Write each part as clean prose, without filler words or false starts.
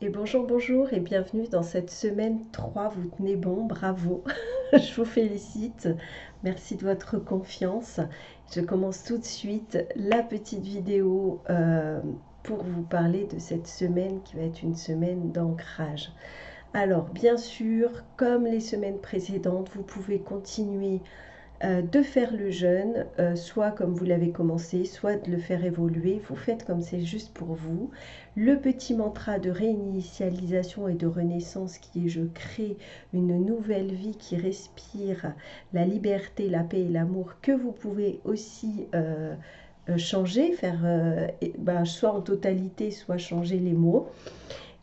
Et bonjour, bonjour et bienvenue dans cette semaine 3. Vous tenez bon, bravo, je vous félicite, merci de votre confiance. Je commence tout de suite la petite vidéo pour vous parler de cette semaine qui va être une semaine d'ancrage. Alors bien sûr, comme les semaines précédentes, vous pouvez continuer de faire le jeûne, soit comme vous l'avez commencé, soit de le faire évoluer. Vous faites comme c'est juste pour vous. Le petit mantra de réinitialisation et de renaissance qui est je crée une nouvelle vie qui respire la liberté, la paix et l'amour, que vous pouvez aussi changer, faire soit en totalité, soit changer les mots.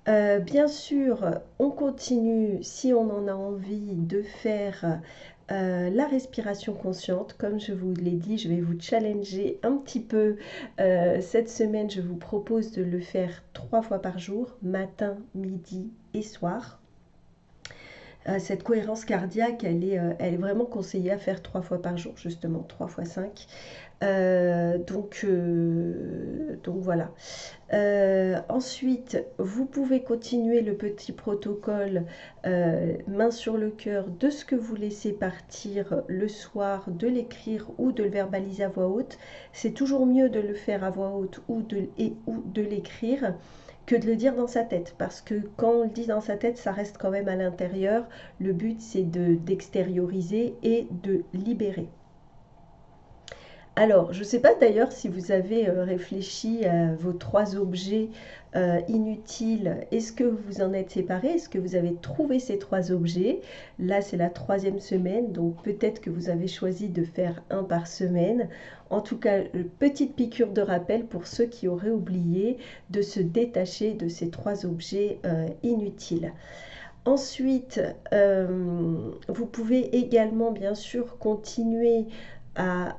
Bien sûr, on continue, si on en a envie, de faire la respiration consciente. Comme je vous l'ai dit, je vais vous challenger un petit peu. Cette semaine, je vous propose de le faire 3 fois par jour, matin, midi et soir. Cette cohérence cardiaque, elle est vraiment conseillée à faire 3 fois par jour, justement, 3 fois 5. Donc voilà. Ensuite, vous pouvez continuer le petit protocole main sur le cœur de ce que vous laissez partir le soir, de l'écrire ou de le verbaliser à voix haute. C'est toujours mieux de le faire à voix haute ou de l'écrire que de le dire dans sa tête, parce que quand on le dit dans sa tête, ça reste quand même à l'intérieur. Le but, c'est d'extérioriser et de libérer. Alors, je ne sais pas d'ailleurs si vous avez réfléchi à vos 3 objets inutiles. Est-ce que vous en êtes séparés? Est-ce que vous avez trouvé ces 3 objets? Là, c'est la 3e semaine, donc peut-être que vous avez choisi de faire un par semaine. En tout cas, petite piqûre de rappel pour ceux qui auraient oublié de se détacher de ces 3 objets inutiles. Ensuite, vous pouvez également, bien sûr, continuer à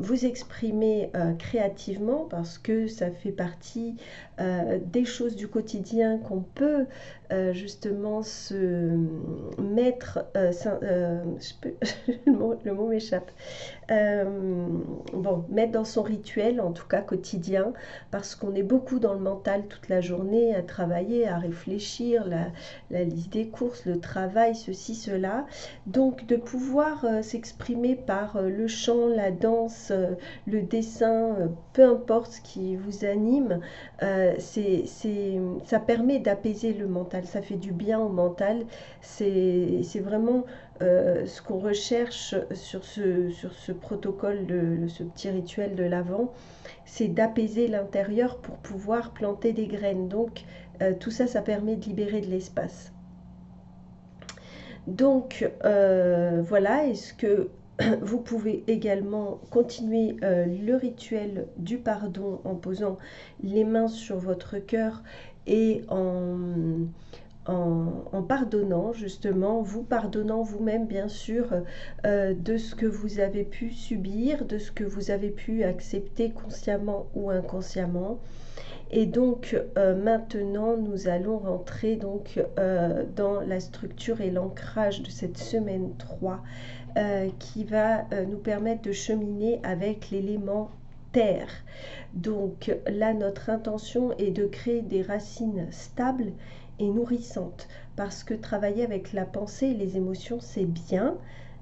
vous exprimer créativement parce que ça fait partie des choses du quotidien qu'on peut justement se mettre, le mot m'échappe, mettre dans son rituel, en tout cas quotidien, parce qu'on est beaucoup dans le mental toute la journée à travailler, à réfléchir, la liste des courses, le travail, ceci, cela. Donc de pouvoir s'exprimer par le chant, la danse, le dessin, peu importe ce qui vous anime, ça permet d'apaiser le mental, ça fait du bien au mental. C'est vraiment ce qu'on recherche sur ce protocole, ce petit rituel de l'Avent, c'est d'apaiser l'intérieur pour pouvoir planter des graines. Donc tout ça, ça permet de libérer de l'espace. Donc voilà, est-ce que vous pouvez également continuer le rituel du pardon en posant les mains sur votre cœur et en pardonnant, justement, vous pardonnant vous-même, bien sûr, de ce que vous avez pu subir, de ce que vous avez pu accepter consciemment ou inconsciemment. Et donc maintenant, nous allons rentrer donc, dans la structure et l'ancrage de cette semaine 3 qui va nous permettre de cheminer avec l'élément terre. Donc là, notre intention est de créer des racines stables et nourrissantes, parce que travailler avec la pensée et les émotions, c'est bien,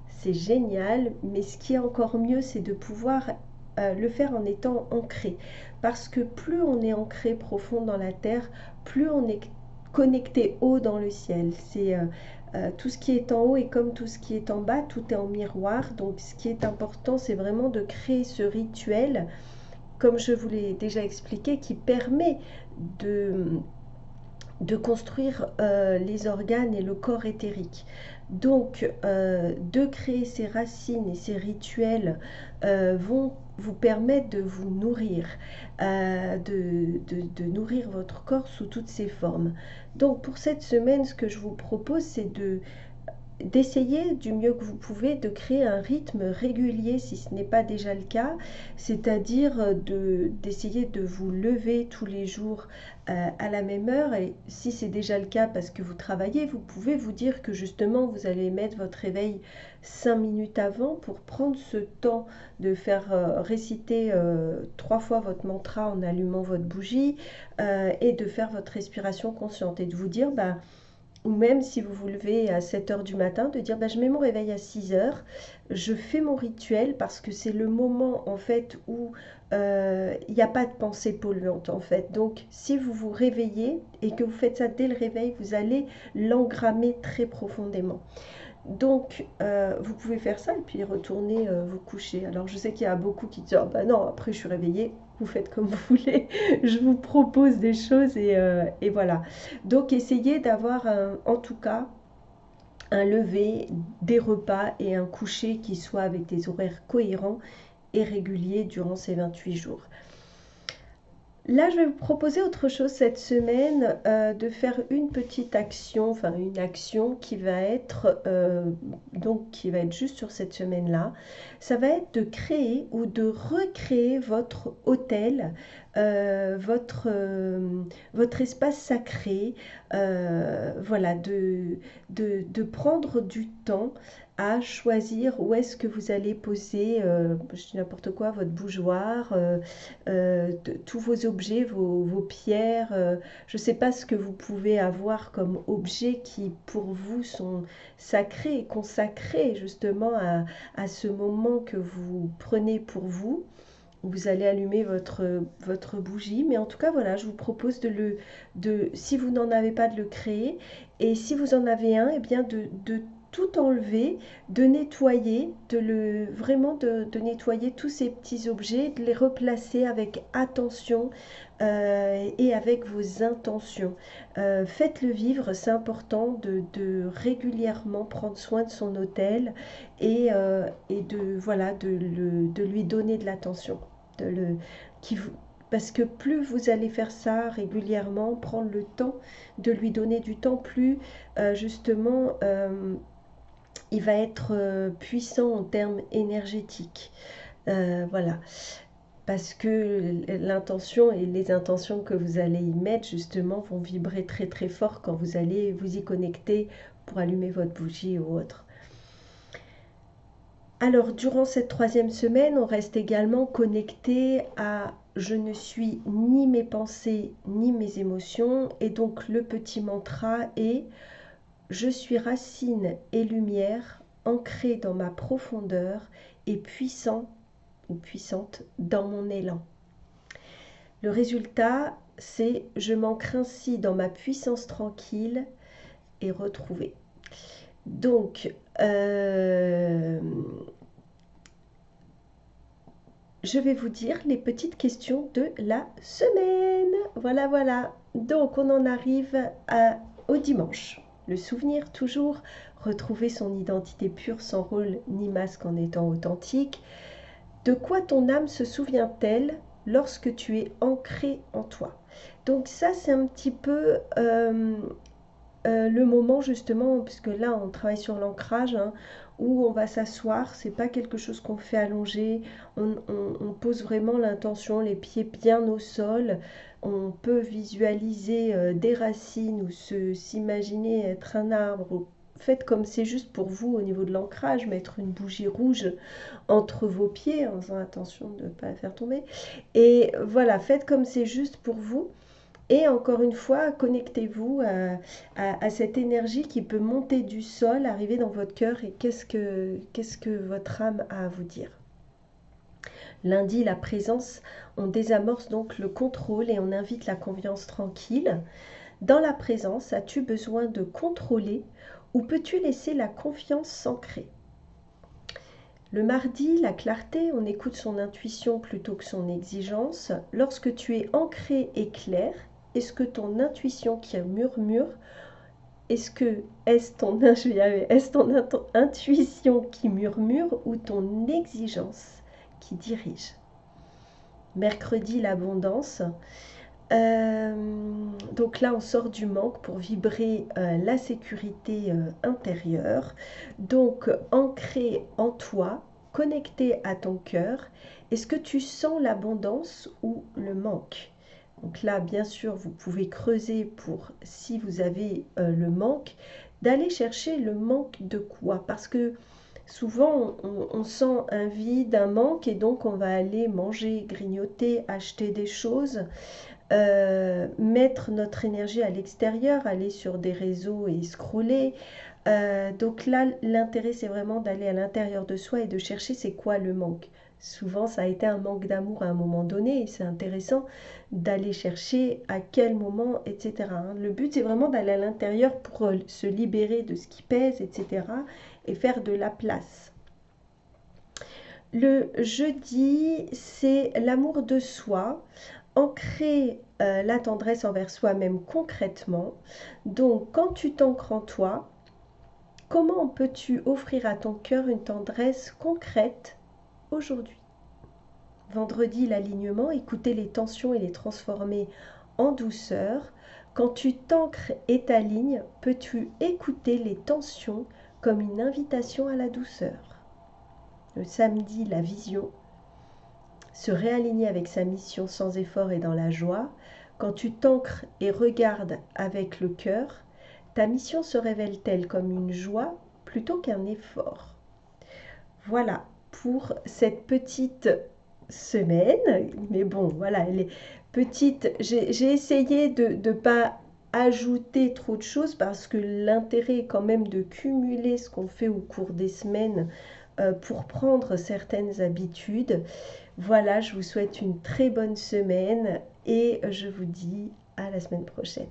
c'est génial, mais ce qui est encore mieux, c'est de pouvoir le faire en étant ancré, parce que plus on est ancré profond dans la terre, plus on est connecté haut dans le ciel. C'est tout ce qui est en haut et comme tout ce qui est en bas, tout est en miroir. Donc ce qui est important, c'est vraiment de créer ce rituel, comme je vous l'ai déjà expliqué, qui permet de construire les organes et le corps éthérique. Donc, de créer ces racines et ces rituels vont vous permettre de vous nourrir, de nourrir votre corps sous toutes ses formes. Donc, pour cette semaine, ce que je vous propose, c'est d'essayer du mieux que vous pouvez de créer un rythme régulier si ce n'est pas déjà le cas, c'est-à-dire d'essayer de vous lever tous les jours à la même heure. Et si c'est déjà le cas parce que vous travaillez, vous pouvez vous dire que justement vous allez mettre votre réveil 5 minutes avant pour prendre ce temps de faire réciter 3 fois votre mantra en allumant votre bougie et de faire votre respiration consciente et de vous dire ou même si vous vous levez à 7 heures du matin, de dire je mets mon réveil à 6 heures, je fais mon rituel parce que c'est le moment en fait où il n'y a pas de pensée polluante en fait. Donc si vous vous réveillez et que vous faites ça dès le réveil, vous allez l'engrammer très profondément. Donc, vous pouvez faire ça et puis retourner vous coucher. Alors, je sais qu'il y a beaucoup qui disent oh, non, après je suis réveillée, vous faites comme vous voulez. Je vous propose des choses et voilà. Donc, essayez d'avoir en tout cas un lever, des repas et un coucher qui soit avec des horaires cohérents et réguliers durant ces 28 jours. Là, je vais vous proposer autre chose cette semaine, de faire une petite action, enfin une action qui va être juste sur cette semaine-là. Ça va être de créer ou de recréer votre hôtel, votre espace sacré, voilà, de prendre du temps à choisir où est-ce que vous allez poser, je dis n'importe quoi, votre bougeoir, tous vos objets, vos pierres. Je ne sais pas ce que vous pouvez avoir comme objets qui pour vous sont sacrés et consacrés justement à ce moment que vous prenez pour vous. Vous allez allumer votre bougie, mais en tout cas voilà, je vous propose si vous n'en avez pas, de le créer, et si vous en avez un, eh bien de tout enlever, de nettoyer, vraiment de nettoyer tous ces petits objets, de les replacer avec attention et avec vos intentions. Faites-le vivre, c'est important de régulièrement prendre soin de son hôtel et de lui donner de l'attention. Parce que plus vous allez faire ça régulièrement, prendre le temps de lui donner du temps, plus justement il va être puissant en termes énergétiques. Voilà. Parce que l'intention et les intentions que vous allez y mettre justement vont vibrer très très fort quand vous allez vous y connecter pour allumer votre bougie ou autre. Alors, durant cette 3e semaine, on reste également connecté à je ne suis ni mes pensées ni mes émotions. Et donc, le petit mantra est je suis racine et lumière, ancrée dans ma profondeur et puissant ou puissante dans mon élan. Le résultat, c'est je m'ancre ainsi dans ma puissance tranquille et retrouvée. Donc, je vais vous dire les petites questions de la semaine. Voilà, voilà. Donc, on en arrive au dimanche. Le souvenir, toujours, retrouver son identité pure sans rôle ni masque en étant authentique. De quoi ton âme se souvient-elle lorsque tu es ancré en toi? Donc ça, c'est un petit peu le moment justement, puisque là, on travaille sur l'ancrage, où on va s'asseoir. C'est pas quelque chose qu'on fait allonger. On pose vraiment l'intention, les pieds bien au sol. On peut visualiser des racines ou s'imaginer être un arbre. Faites comme c'est juste pour vous au niveau de l'ancrage, mettre une bougie rouge entre vos pieds en faisant attention de ne pas la faire tomber. Et voilà, faites comme c'est juste pour vous. Et encore une fois, connectez-vous à cette énergie qui peut monter du sol, arriver dans votre cœur, et qu'est-ce que votre âme a à vous dire. Lundi, la présence, on désamorce donc le contrôle et on invite la confiance tranquille. Dans la présence, as-tu besoin de contrôler ou peux-tu laisser la confiance s'ancrer? Le mardi, la clarté, on écoute son intuition plutôt que son exigence. Lorsque tu es ancré et clair, est-ce que ton intuition qui murmure, est-ce ton intuition qui murmure ou ton exigence qui dirige? Mercredi, l'abondance. Dans Donc là, on sort du manque pour vibrer la sécurité intérieure. Donc, ancré en toi, connecté à ton cœur, est-ce que tu sens l'abondance ou le manque? Donc là, bien sûr, vous pouvez creuser pour, si vous avez le manque, d'aller chercher le manque de quoi? Parce que souvent, on sent un vide, un manque, et donc on va aller manger, grignoter, acheter des choses, mettre notre énergie à l'extérieur, aller sur des réseaux et scroller. Donc là, l'intérêt, c'est vraiment d'aller à l'intérieur de soi et de chercher c'est quoi le manque. Souvent, ça a été un manque d'amour à un moment donné, et c'est intéressant d'aller chercher à quel moment, etc. Le but, c'est vraiment d'aller à l'intérieur pour se libérer de ce qui pèse, etc. et faire de la place. Le jeudi, c'est l'amour de soi, ancrer la tendresse envers soi-même concrètement. Donc, quand tu t'ancres en toi, comment peux-tu offrir à ton cœur une tendresse concrète aujourd'hui? Vendredi, l'alignement, écouter les tensions et les transformer en douceur. Quand tu t'ancres et t'alignes, peux-tu écouter les tensions comme une invitation à la douceur? Le samedi, la vision, se réaligner avec sa mission sans effort et dans la joie. Quand tu t'ancres et regardes avec le cœur, ta mission se révèle-t-elle comme une joie plutôt qu'un effort? Voilà pour cette petite semaine. Mais bon, voilà, elle est petite. J'ai essayé de ne pas ajouter trop de choses parce que l'intérêt est quand même de cumuler ce qu'on fait au cours des semaines pour prendre certaines habitudes. Voilà, je vous souhaite une très bonne semaine et je vous dis à la semaine prochaine.